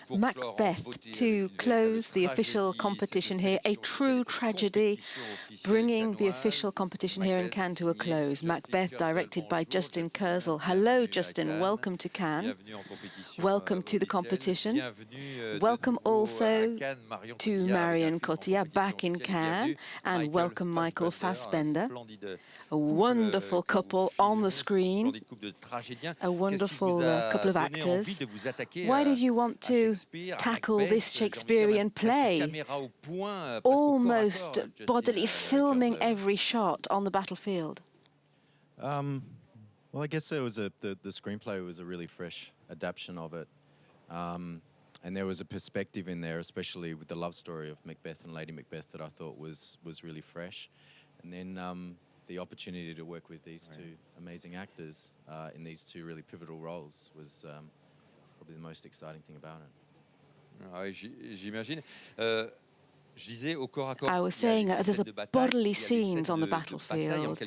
Macbeth, to close the official competition here, a true tragedy, bringing the official competition here in Cannes to a close. Macbeth, directed by Justin Kurzel. Hello, Justin. Welcome to Cannes. Welcome to the competition. Welcome also to Marion Cotillard back in Cannes, and welcome Michael Fassbender. A wonderful couple on the screen, a wonderful couple of actors. Why did you want to tackle this Shakespearean play, almost bodily filming every shot on the battlefield? Well, I guess it was the screenplay was a really fresh adaptation of it. And there was a perspective in there, especially with the love story of Macbeth and Lady Macbeth, that I thought was really fresh. And then the opportunity to work with these two amazing actors in these two really pivotal roles was probably the most exciting thing about it. J'imagine. I was saying there's a bodily scenes on the battlefield,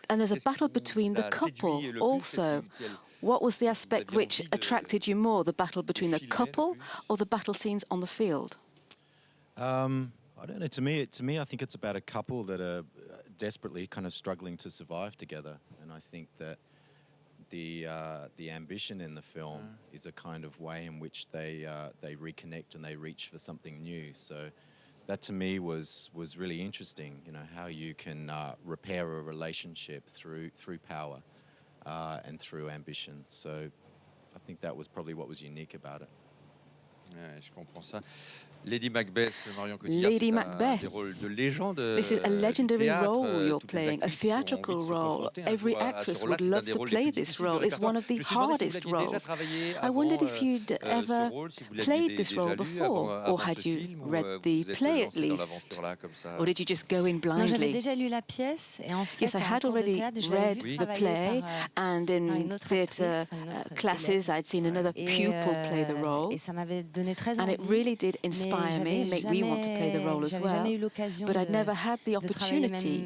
and there's a battle between the couple also. What was the aspect which attracted you more, the battle between the couple or the battle scenes on the field? I don't know. To me, I think it's about a couple that are desperately kind of struggling to survive together, and I think that the ambition in the film is a kind of way in which they reconnect and they reach for something new. So that to me was really interesting. You know, how you can repair a relationship through power and through ambition. So I think that was probably what was unique about it. Ouais, je comprends ça. Lady Macbeth, Marion Cotillard, Lady Macbeth. This is a legendary role you're playing, a theatrical role. Every actress would love to play this role. It's one of the hardest roles. I wondered if you'd ever played this role before, or had you read the play at least, or did you just go in blindly? Yes, I had already read the play, and in theatre classes I'd seen another pupil play the role, and it really did inspire me, make me want to play the role as well. But I'd never had the opportunity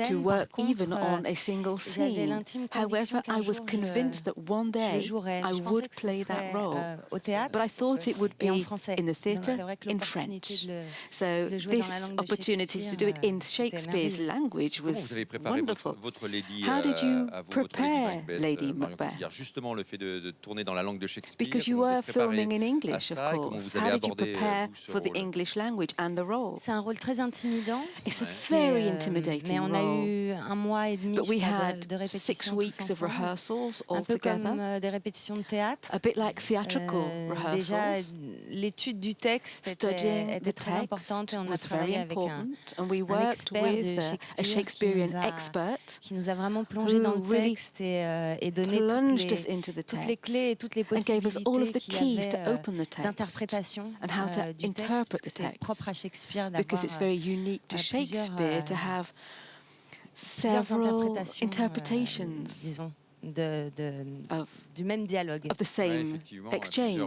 to work even on a single scene. However, I was convinced that one day I would play that role. But I thought it would be in the theatre, in French. So this opportunity to do it in Shakespeare's language was wonderful. How did you prepare Lady Macbeth? Because you were filming in English, of course. How did you prepare for the English language and the role? C'est un rôle très intimidant. It's a very intimidating mais on a role. eu un mois et demi, But we had de 6 weeks of rehearsals all un peu together. comme des répétitions de théâtre. A bit like theatrical Déjà, rehearsals. l'étude du texte était très importante, et on a travaillé avec and we worked with a Shakespearean expert qui nous a vraiment plongé dans le texte et donné toutes les clés et toutes les possibilités qu'il y avait d'interprétation du texte, c'est propre à Shakespeare because it's very unique to Shakespeare to have several interpretations disons, du même dialogue, of the same exchange.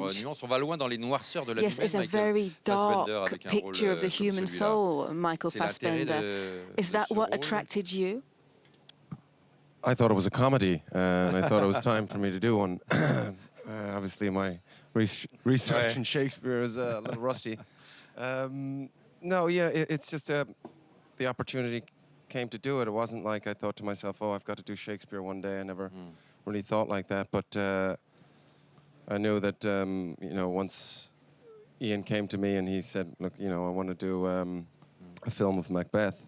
On va loin dans les noirceurs de la yes, it's a very dark picture of the human soul, Michael Fassbender. Is that what attracted you? I thought it was a comedy, and I thought it was time for me to do one. Obviously, my research in Shakespeare is a little rusty. No, yeah, it's just the opportunity came to do it. It wasn't like I thought to myself, oh, I've got to do Shakespeare one day. I never really thought like that. But I knew that, you know, once Ian came to me and he said, look, you know, I want to do a film of Macbeth,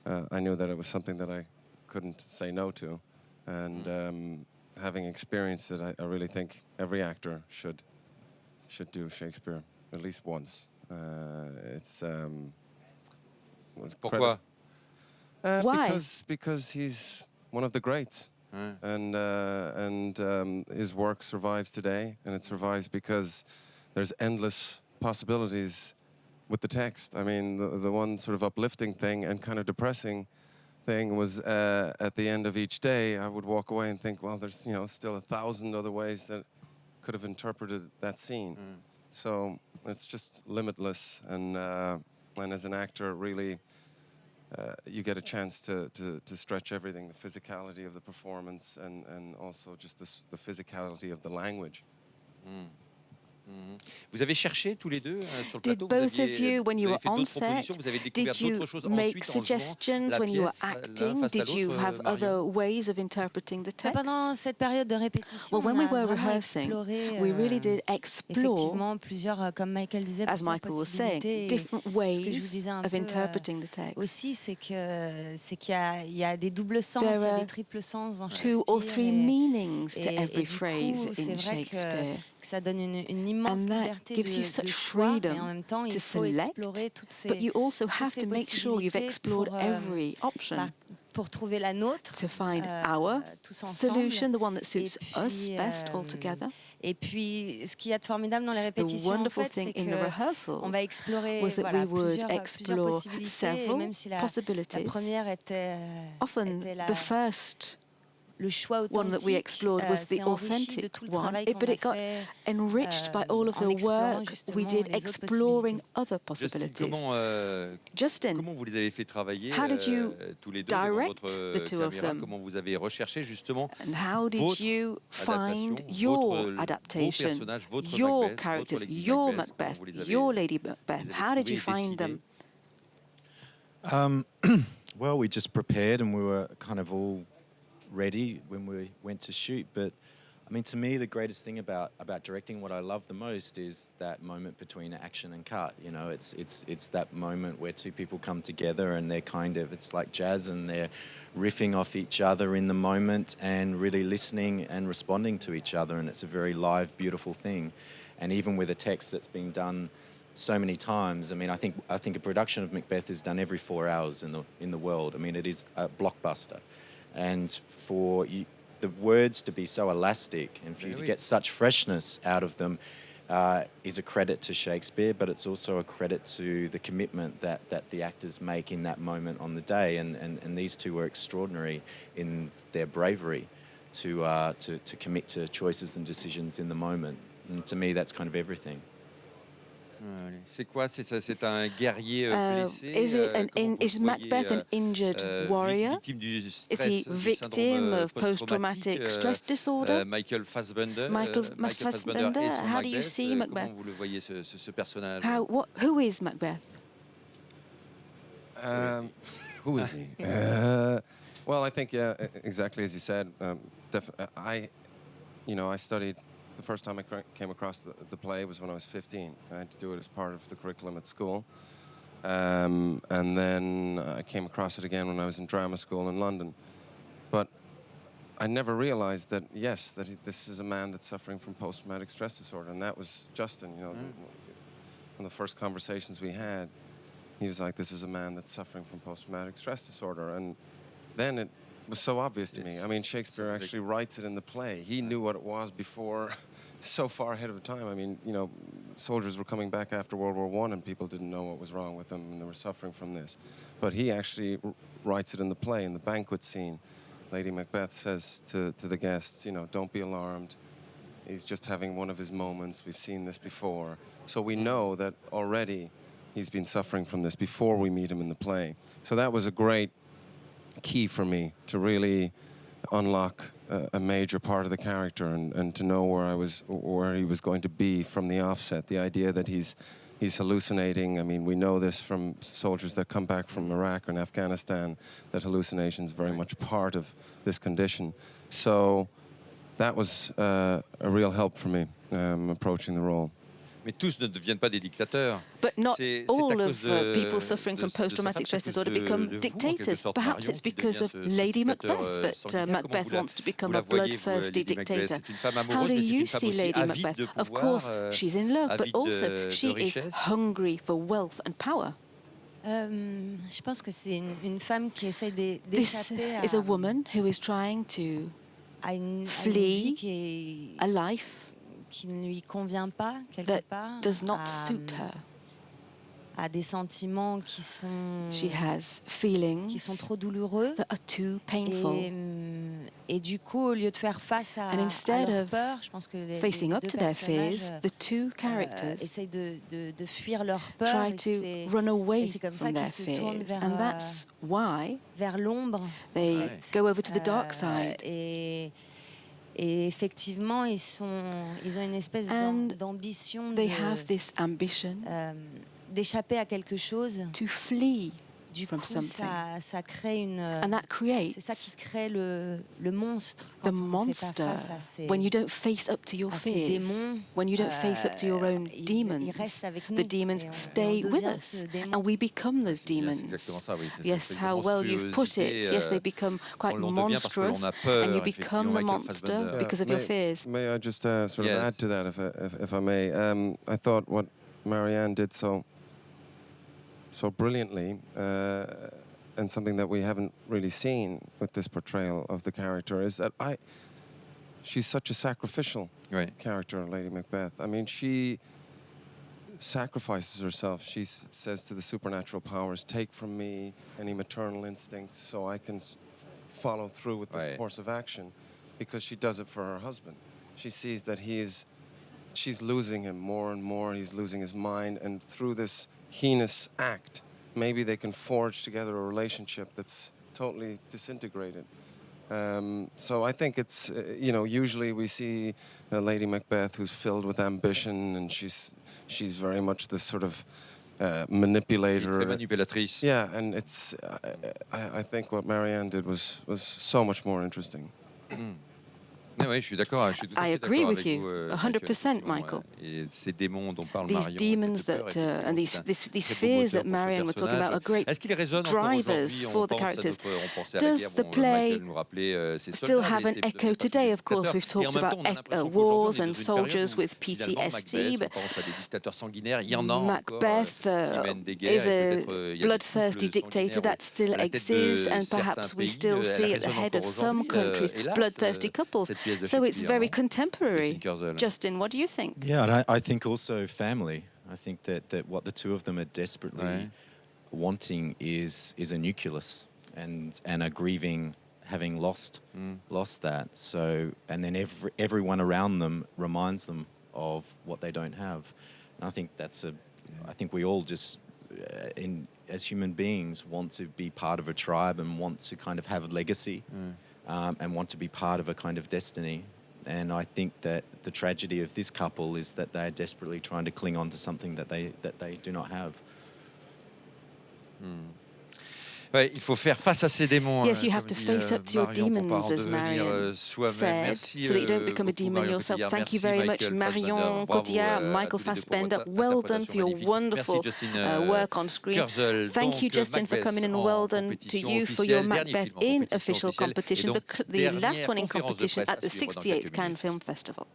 I knew that it was something that I couldn't say no to. And having experienced it, I really think every actor should do Shakespeare at least once. It's Pourquoi? Why? Because he's one of the greats, and his work survives today, and it survives because there's endless possibilities with the text. I mean, the one sort of uplifting thing and kind of depressing thing was at the end of each day, I would walk away and think, well, there's still 1,000 other ways that could have interpreted that scene. So it's just limitless, and as an actor, really, you get a chance to stretch everything, the physicality of the performance and also just the physicality of the language. Vous avez cherché tous les deux sur le Did plateau. both of you, when you were on set, Vous avez découvert did you d'autres choses make ensuite en jouant suggestions la when you were pièce l'un acting? face à Did you l'autre, have other ways of interpreting the text? Pendant cette période de répétition, Well, when on we a were vraiment rehearsing, exploré we really did explore, effectivement plusieurs, comme Michael disait, as plusieurs Michael was saying, possibilités. different Ce que je vous ways disais un of peu interpreting the text. aussi, c'est qu'il y a des doubles sens, There il y a are des triples sens dans 2 or 3 Shakespeare. meanings to every Du phrase coup, c'est in vrai Shakespeare. que ça donne une immense And that liberté gives you de such choix, freedom mais en même temps, il to faut select, explorer toutes but you also toutes have ces to make sure you've possibilités explored pour, every option pour trouver la nôtre, to find our tous ensemble. solution, the one that suits us puis, best altogether. Et puis, ce qu'il y a de formidable dans les The répétitions, en wonderful fait, thing c'est in the rehearsals qu'on va explorer was that voilà, we would plusieurs explore possibilités, et several même si la possibilities. première était Often the first le choix one that we authentique, explored was the c'est enrichi de authentic tout le one, travail but qu'on a it got fait enriched by all of en the explorant work we justement did les autres exploring possibilités. other Justin, possibilities. Justin, comment vous les avez fait travailler how did you tous les deux devant direct votre the two of caméra? them? Comment vous avez recherché justement and how did votre you find adaptation, your vos adaptation, personnages, votre your Macbeth, characters, votre Lady your Macbeth, comment Macbeth, vous les avez- your Lady Macbeth? les avez How did you trouvés et find them? Well, we just prepared and we were kind of all ready when we went to shoot. But I mean, to me, the greatest thing about directing, what I love the most, is that moment between action and cut. You know, it's that moment where two people come together and they're it's like jazz, and they're riffing off each other in the moment and really listening and responding to each other. And it's a very live, beautiful thing. And even with a text that's been done so many times, I mean, I think a production of Macbeth is done every 4 hours in the world. I mean, it is a blockbuster. And for the words to be so elastic and for you to get such freshness out of them is a credit to Shakespeare, but it's also a credit to the commitment that the actors make in that moment on the day. And these two were extraordinary in their bravery to commit to choices and decisions in the moment. And to me, that's kind of everything. C'est quoi? C'est un guerrier blessé? Is Macbeth an injured warrior? Victime du stress, Is he victim of post-traumatic stress disorder? Michael Fassbender. Michael Fassbender. Et son How do you see Macbeth? Comment vous le voyez ce personnage? Who is Macbeth? Who is he? Well, I think exactly as you said. I studied. The first time I came across the play was when I was 15. I had to do it as part of the curriculum at school. And then I came across it again when I was in drama school in London. But I never realized that, this is a man that's suffering from post-traumatic stress disorder. And that was Justin, one of the first conversations we had. He was like, this is a man that's suffering from post-traumatic stress disorder. And then it was so obvious to me. I mean, Shakespeare actually writes it in the play. He knew what it was before, so far ahead of the time. I mean, soldiers were coming back after World War I and people didn't know what was wrong with them and they were suffering from this. But he actually writes it in the play, in the banquet scene. Lady Macbeth says to the guests, don't be alarmed. He's just having one of his moments. We've seen this before. So we know that already he's been suffering from this before we meet him in the play. So that was a great key for me to really unlock a major part of the character and to know where he was going to be from the offset. The idea that he's hallucinating. I mean, we know this from soldiers that come back from Iraq and Afghanistan, that hallucination is very much part of this condition. So that was a real help for me approaching the role. Mais tous ne deviennent pas des dictateurs. But not all of people suffering from post-traumatic stress disorder become dictators. Perhaps it's because of Lady Macbeth that Macbeth wants to become a bloodthirsty dictator. How do you see Lady Macbeth? Of course, she's in love, but also she is hungry for wealth and power. Je pense que c'est une femme qui essaie This d'échapper is a woman who is trying to à une flee vie a life qui ne lui convient pas quelque that part, does not suit her. à des sentiments qui She has feelings sont trop douloureux. that are too painful. Et du coup, au lieu de faire face à And instead leur of peur, je pense que les Facing up deux to their personnages fears, the two characters essayent de fuir leur peur. try Et to run away c'est comme from ça their qu'ils se tournent fears. vers, And that's why vers l'ombre. they go over to the dark side. Et effectivement, ils ont une espèce d'ambition d'échapper à quelque chose. To flee. Du coup, ça crée c'est ça qui crée le monstre. The monster. When you don't face up to your fears, when you don't face up to your own demons, the demons stay with us, and we become those demons. Yes, how well you've put it. Yes, they become quite monstrous, and you become the monster because of your fears. May I just sort of add to that, if I may? I thought what Marianne did so brilliantly, and something that we haven't really seen with this portrayal of the character, is that she's such a sacrificial character, Lady Macbeth. I mean, she sacrifices herself. She says to the supernatural powers, take from me any maternal instincts so I can follow through with this course of action, because she does it for her husband. She sees that she's losing him more and more. He's losing his mind, and through this heinous act, maybe they can forge together a relationship that's totally disintegrated. So I think it's, usually we see Lady Macbeth who's filled with ambition, and she's very much the sort of manipulator. Manipulatrice. Yeah, and it's, I think what Marianne did was so much more interesting. Oui, je suis d'accord. I agree with you, 100%, Michael. Ces démons dont parle These Marion, demons and these fears that Marion were talking about are great drivers for the characters. Does the play still have an echo today? Of course, we've talked about wars and soldiers with PTSD, but Macbeth is a bloodthirsty dictator that still exists, and perhaps we still see at the head of some countries bloodthirsty couples. So it's very contemporary. Justin, what do you think? Yeah, and I think also family. I think that what the two of them are desperately wanting is a nucleus and a grieving, having lost that. So, and then everyone around them reminds them of what they don't have. And I think I think we all just as human beings want to be part of a tribe and want to kind of have a legacy. And want to be part of a kind of destiny. And I think that the tragedy of this couple is that they're desperately trying to cling on to something that they do not have. Il faut faire face à ces démons. Yes, you have to face up to your demons, as Marion said, so that you don't become a demon yourself. Thank you very much, Marion, Cotillard, Michael Fassbender. Well done for your wonderful work on screen. Thank you, Justin, for coming in, and well done to you for your Macbeth in official competition, the last one in competition at the 68th Cannes Film Festival.